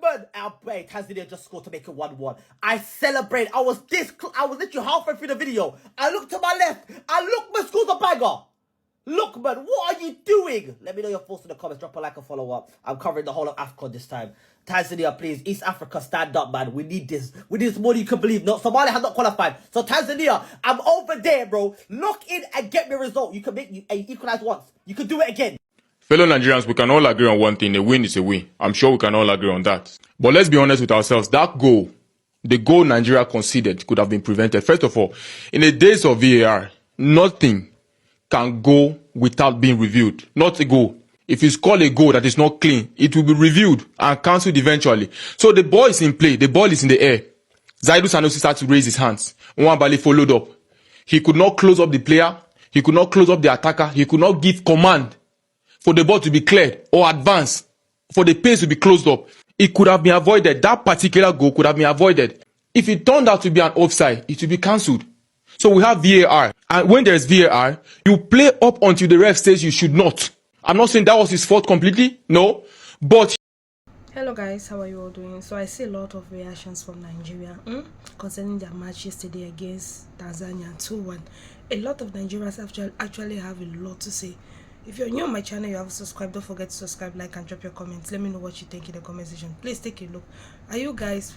man. Wait, Tanzania just scored to make it 1-1. I celebrate. I was literally halfway through the video. I looked to my left. I look, man, score's a banger. Look, man, what are you doing? Let me know your thoughts in the comments. Drop a like and follow up. I'm covering the whole of AFCON this time. Tanzania, please. East Africa, stand up, man. We need this. We need this more than you can believe. No, Somalia has not qualified. So, Tanzania, I'm over there, bro. Lock in and get me a result. You can equalize once. You can do it again. Fellow Nigerians, we can all agree on one thing. A win is a win. I'm sure we can all agree on that. But let's be honest with ourselves. That goal, the goal Nigeria conceded, could have been prevented. First of all, in the days of VAR, nothing can go without being reviewed. Not a goal. If you score a goal that is not clean, it will be reviewed and cancelled eventually. So the ball is in play. The ball is in the air. Zaidu Sanusi started to raise his hands. Nwabali followed up. He could not close up the player. He could not close up the attacker. He could not give command for the ball to be cleared or advance, for the pace to be closed up. It could have been avoided. That particular goal could have been avoided. If it turned out to be an offside, it would be cancelled. So we have VAR. And when there is VAR, you play up until the ref says you should not. I'm not saying that was his fault completely. No. But hello guys, how are you all doing? So I see a lot of reactions from Nigeria concerning their match yesterday against Tanzania 2-1. A lot of Nigerians actually have a lot to say. If you're new on my channel, you have subscribed. Don't forget to subscribe, like, and drop your comments. Let me know what you think in the comment section. Please take a look. Do you guys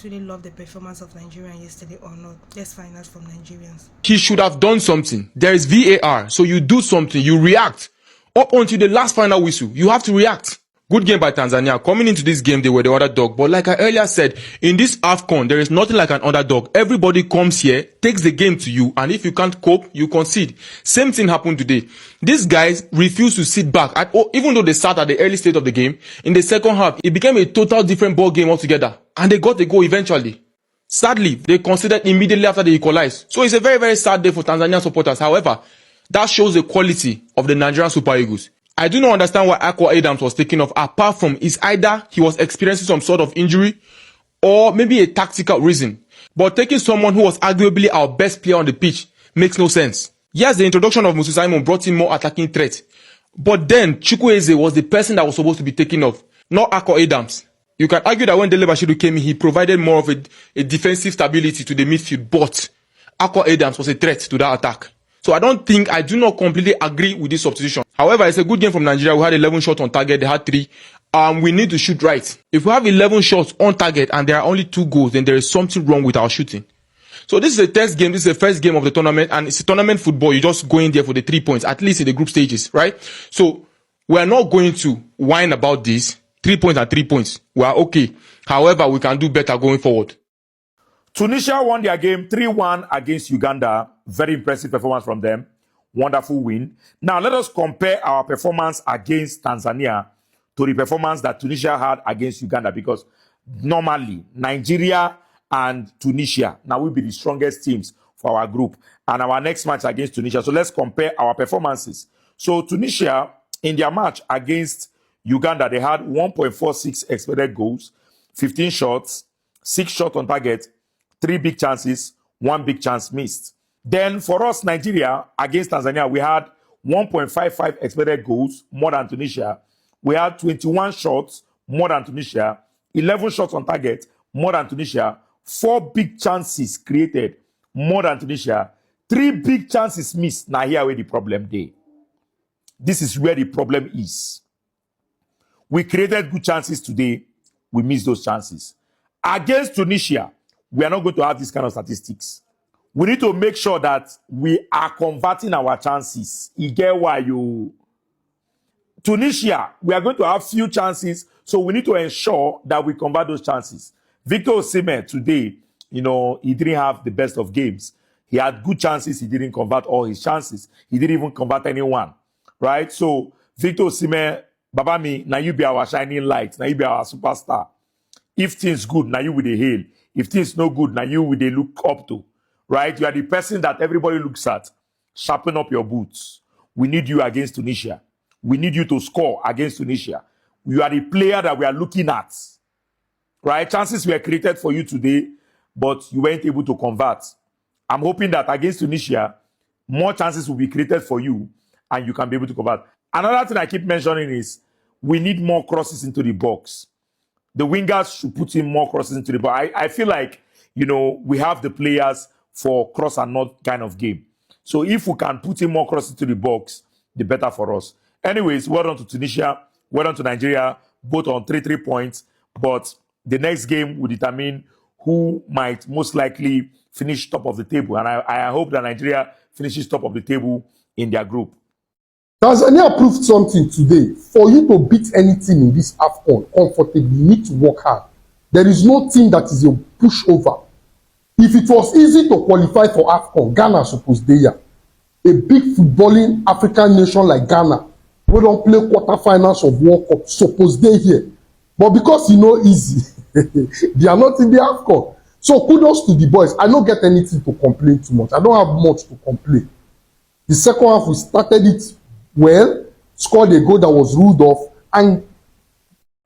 really love the performance of Nigeria yesterday or not? Let's find out from Nigerians. he should have done something. There is VAR. So you do something. You react. Up until the last final whistle, you have to react. Good game by Tanzania. Coming into this game, they were the underdog. But like I earlier said, in this AFCON, there is nothing like an underdog. Everybody comes here, takes the game to you, and if you can't cope, you concede. Same thing happened today. These guys refused to sit back. Even though they sat at the early stage of the game, in the second half, it became a total different ball game altogether. And they got the goal eventually. Sadly, they conceded immediately after they equalized. So it's a very, very sad day for Tanzanian supporters. However, that shows the quality of the Nigerian Super Eagles. I do not understand why Akwa Adams was taken off, apart from it's either he was experiencing some sort of injury or maybe a tactical reason. But taking someone who was arguably our best player on the pitch makes no sense. Yes, the introduction of Musa Simon brought in more attacking threat. But then Chukwueze was the person that was supposed to be taken off, not Akwa Adams. You can argue that when Dele Bashiru came in, he provided more of a defensive stability to the midfield, but Akwa Adams was a threat to that attack. So I do not completely agree with this substitution. However, it's a good game from Nigeria. We had 11 shots on target. They had 3. We need to shoot right. If we have 11 shots on target and there are only 2 goals, then there is something wrong with our shooting. So this is a test game. This is the first game of the tournament, and it's a tournament football. You just go in there for the 3 points, at least in the group stages, right? So we are not going to whine about this. 3 points and 3 points. We are okay. However, we can do better going forward. Tunisia won their game 3-1 against Uganda. Very impressive performance from them. Wonderful win. Now, let us compare our performance against Tanzania to the performance that Tunisia had against Uganda, because normally Nigeria and Tunisia now will be the strongest teams for our group and our next match against Tunisia. So let's compare our performances. So Tunisia, in their match against Uganda, they had 1.46 expected goals, 15 shots, 6 shots on target, 3 big chances, 1 big chance missed. Then for us, Nigeria, against Tanzania, we had 1.55 expected goals, more than Tunisia. We had 21 shots, more than Tunisia. 11 shots on target, more than Tunisia. 4 big chances created, more than Tunisia. 3 big chances missed. Now here where the problem is. This is where the problem is. We created good chances today. We missed those chances. Against Tunisia, we are not going to have this kind of statistics. We need to make sure that we are converting our chances. You get why you... Tunisia, we are going to have few chances, so we need to ensure that we convert those chances. Victor Osimhen today, he didn't have the best of games. He had good chances. He didn't convert all his chances. He didn't even convert anyone, right? So Victor Osimhen, Babami, now you be our shining light. Now you be our superstar. If things good, now you with the hail. If things no good, now you with the look up to, right? You are the person that everybody looks at. Sharpen up your boots. We need you against Tunisia. We need you to score against Tunisia. You are the player that we are looking at, right? Chances were created for you today, but you weren't able to convert. I'm hoping that against Tunisia, more chances will be created for you and you can be able to convert. Another thing I keep mentioning is we need more crosses into the box. the wingers should put in more crosses into the box. I feel like, we have the players for cross and not kind of game. So if we can put in more crosses into the box, the better for us. Anyways, well done to Tunisia, well done to Nigeria, both on 3 points. But the next game will determine who might most likely finish top of the table. And I hope that Nigeria finishes top of the table in their group. Tanzania proved something today. For you to beat any team in this AFCON comfortably, you need to work hard. There is no team that is a pushover. If it was easy to qualify for AFCON, Ghana supposed there. A big footballing African nation like Ghana, we don't play quarterfinals of World Cup, supposed they here. But because easy, they are not in the AFCON. So kudos to the boys. I don't get anything to complain too much. I don't have much to complain. The second half, we started it well, scored a goal that was ruled off, and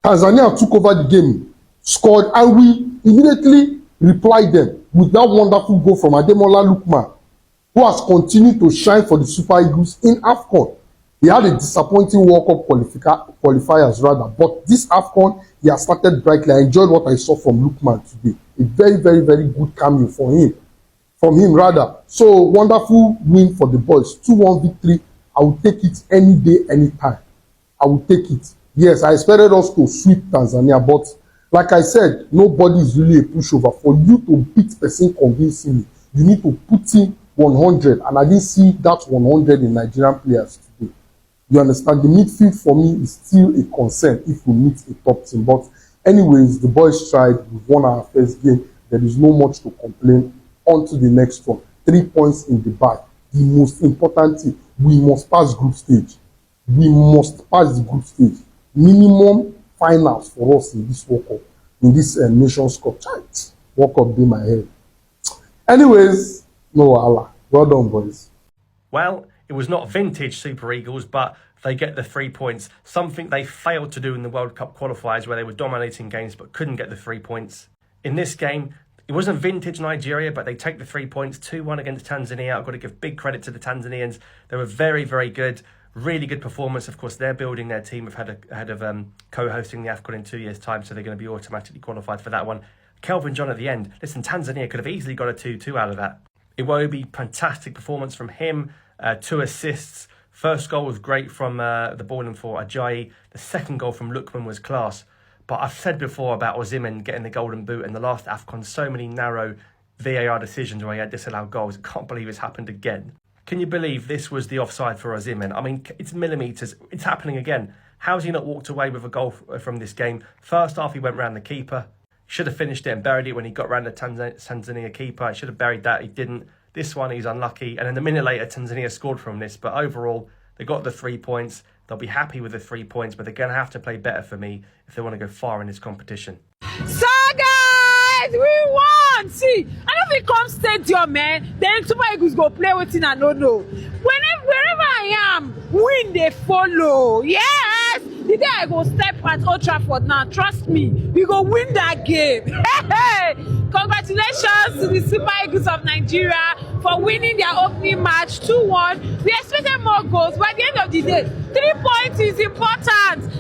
Tanzania took over the game, scored, and we immediately replied them with that wonderful goal from Ademola Lookman, who has continued to shine for the Super Eagles in AFCON. He had a disappointing World Cup qualifiers rather, but this AFCON, he has started brightly. I enjoyed what I saw from Lookman today. A very, very, very good cameo for him. From him rather. So wonderful win for the boys. 2-1 victory. I will take it any day, anytime. I will take it. Yes, I expected us to sweep Tanzania, but like I said, nobody is really a pushover. For you to beat person convincingly, you need to put in 100, and I didn't see that 100 in Nigerian players today. You understand? The midfield for me is still a concern if we meet a top team. But anyways, the boys tried. We've won our first game. There is no much to complain. On to the next one. 3 points in the bag. The most important thing, we must pass group stage. We must pass the group stage. Minimum finals for us in this World Cup, in this Nations Cup. World Cup be my head. Anyways, no Allah. Well done, boys. Well, it was not vintage Super Eagles, but they get the 3 points. Something they failed to do in the World Cup qualifiers, where they were dominating games but couldn't get the 3 points. In this game, it wasn't vintage Nigeria, but they take the 3 points, 2-1 against Tanzania. I've got to give big credit to the Tanzanians. They were very, very good. Really good performance. Of course, they're building their team ahead of co-hosting the AFCON in 2 years' time, so they're going to be automatically qualified for that one. Kelvin John at the end. Listen, Tanzania could have easily got a 2-2 out of that. Iwobi, fantastic performance from him. 2 assists. First goal was great from the ball in for Ajayi. The second goal from Lookman was class. But I've said before about Osimhen getting the golden boot in the last AFCON, so many narrow VAR decisions where he had disallowed goals. I can't believe it's happened again. Can you believe this was the offside for Osimhen? I mean, it's millimetres. It's happening again. How's he not walked away with a goal from this game? First half, he went round the keeper. Should have finished it and buried it when he got round the Tanzania keeper. He should have buried that. He didn't. This one, he's unlucky. And then a minute later, Tanzania scored from this. But overall, they got the 3 points. They'll be happy with the 3 points, but they're going to have to play better for me if they want to go far in this competition. So guys, we won! See, I don't think come stadium, man. Then Super Eagles go play with it, I don't know. Wherever I am, win they follow. Yes! The day I go step at Old Trafford now, trust me, we go win that game. Hey! Congratulations to the Super Eagles of Nigeria for winning their opening match 2-1. We expected more goals, but at the end of the day, 3 points is important.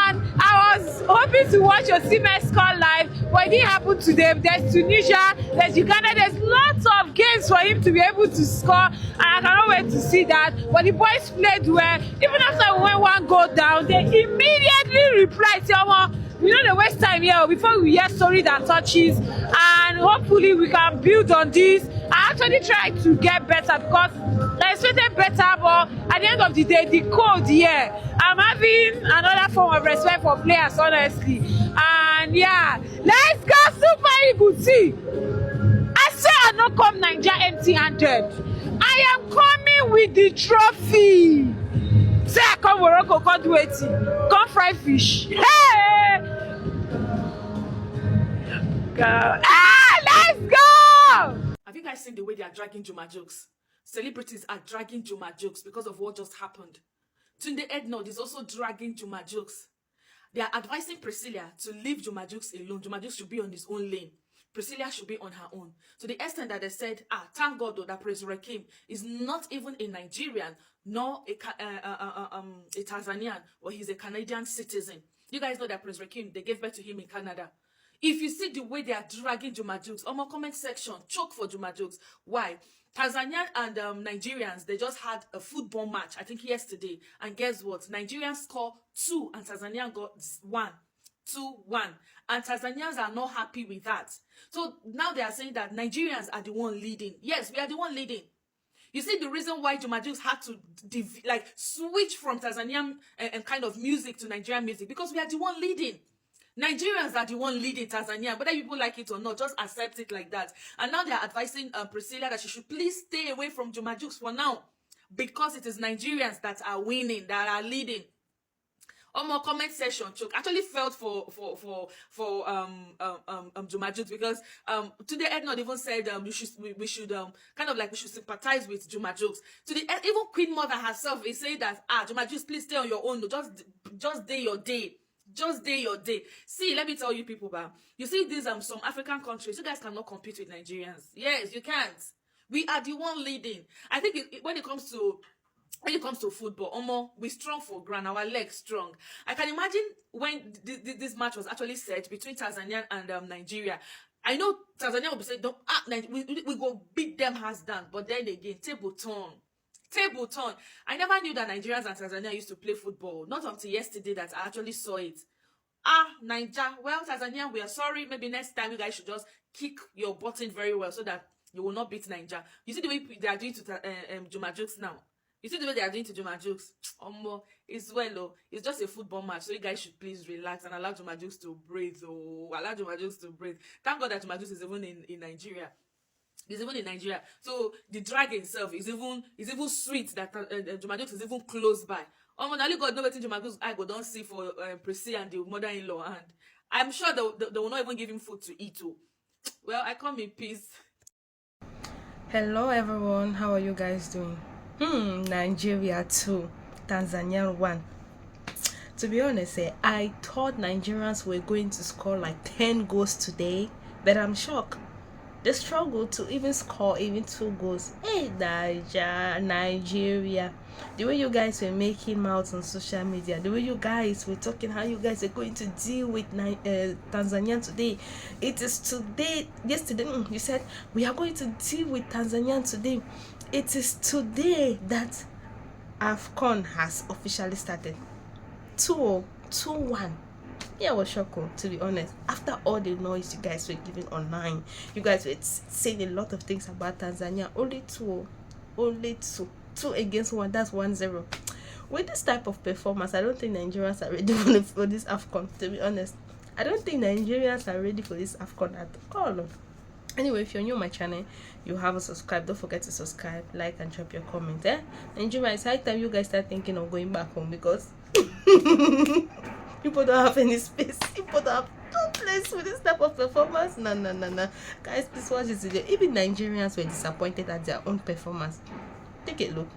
And I was hoping to watch Osimhen score live, but it didn't happen today. There's Tunisia, there's Uganda, there's lots of games for him to be able to score, and I cannot wait to see that. But the boys played well. Even after we went 1 goal down, they immediately replied, we don't know waste time here before we hear story that touches, and hopefully we can build on this. I actually tried to get better because I expected better, but at the end of the day, the code here, I'm having another form of respect for players, honestly. And yeah, let's go Super Eagles. See, I say I not come Nigeria empty-handed. I am coming with the trophy. Say I come Morocco, come do it, come fry fish. Hey! Go. Let's go! Have you guys seen the way they are dragging Juma jokes? Celebrities are dragging Juma jokes because of what just happened. Tunde Ednod is also dragging Juma jokes. They are advising Priscilla to leave Juma jokes alone. Juma jokes should be on his own lane. Priscilla should be on her own. To the extent that they said, thank God though, that President Rakim is not even a Nigerian, nor a Tanzanian, but he's a Canadian citizen. You guys know that Prince Rakim, they gave birth to him in Canada. If you see the way they are dragging Juma Jukes, on my comment section, choke for Juma Jukes. Why? Tanzanian and Nigerians, they just had a football match, I think yesterday. And guess what? Nigerians score 2 and Tanzania got 1. 2-1. And Tanzanians are not happy with that. So now they are saying that Nigerians are the one leading. Yes, we are the one leading. You see the reason why Juma Jukes had to switch from Tanzanian and kind of music to Nigerian music, because we are the one leading. Nigerians are the one leading Tanzania, whether people like it or not, just accept it like that. And now they are advising Priscilla that she should please stay away from Juma Jukes for now, because it is Nigerians that are winning, that are leading. On my comment section, Choke actually felt for Juma Jukes, because today Ednod even said we should sympathize with Juma Jukes. Even Queen Mother herself is saying that Juma Jukes, please stay on your own, just day your day. Just day your day. See, let me tell you people, you see these some African countries, you guys cannot compete with Nigerians. Yes, you can't. We are the one leading. I think when it comes to football, we strong for ground, our legs strong. I can imagine when this match was actually set between Tanzania and Nigeria. I know Tanzania will be saying, we go beat them hands down, but then again, table turn. I never knew that Nigerians and Tanzania used to play football. Not until yesterday that I actually saw it. Niger. Well, Tanzania, we are sorry. Maybe next time you guys should just kick your button very well so that you will not beat Niger. You see the way they are doing to Juma Jukes now. You see the way they are doing to Juma Jukes. It's it's just a football match. So you guys should please relax and allow Juma Jukes to breathe. Allow Juma Jukes to breathe. Thank God that Juma Jukes is even in Nigeria. It's even in Nigeria. So the drag itself is even sweet that Juma Jukes is even close by. Only God knows what Juma Jukes I go don't see for Prissy and the mother-in-law, and I'm sure they will not even give him food to eat too. Well, I come in peace. Hello everyone, how are you guys doing? Nigeria 2, Tanzania 1. To be honest, I thought Nigerians were going to score like 10 goals today, but I'm shocked. They struggled to even score even 2 goals. Hey, Nigeria. The way you guys were making mouths on social media, the way you guys were talking, how you guys are going to deal with Tanzania today. It is today. Yesterday, you said we are going to deal with Tanzania today. It is today that AFCON has officially started. 2-1. Yeah, I was shocked, to be honest. After all the noise you guys were giving online, you guys were saying a lot of things about Tanzania. Only two against 1. That's 1-0. With this type of performance, I don't think Nigerians are ready for this AFCON, to be honest. I don't think Nigerians are ready for this AFCON at all. Anyway, if you're new on my channel, you haven't subscribed, don't forget to subscribe, like, and drop your comment. Nigeria, it's high time you guys start thinking of going back home, because people don't have any space. People don't have no place with this type of performance. No. Guys, please watch this video. Even Nigerians were disappointed at their own performance. Take a look.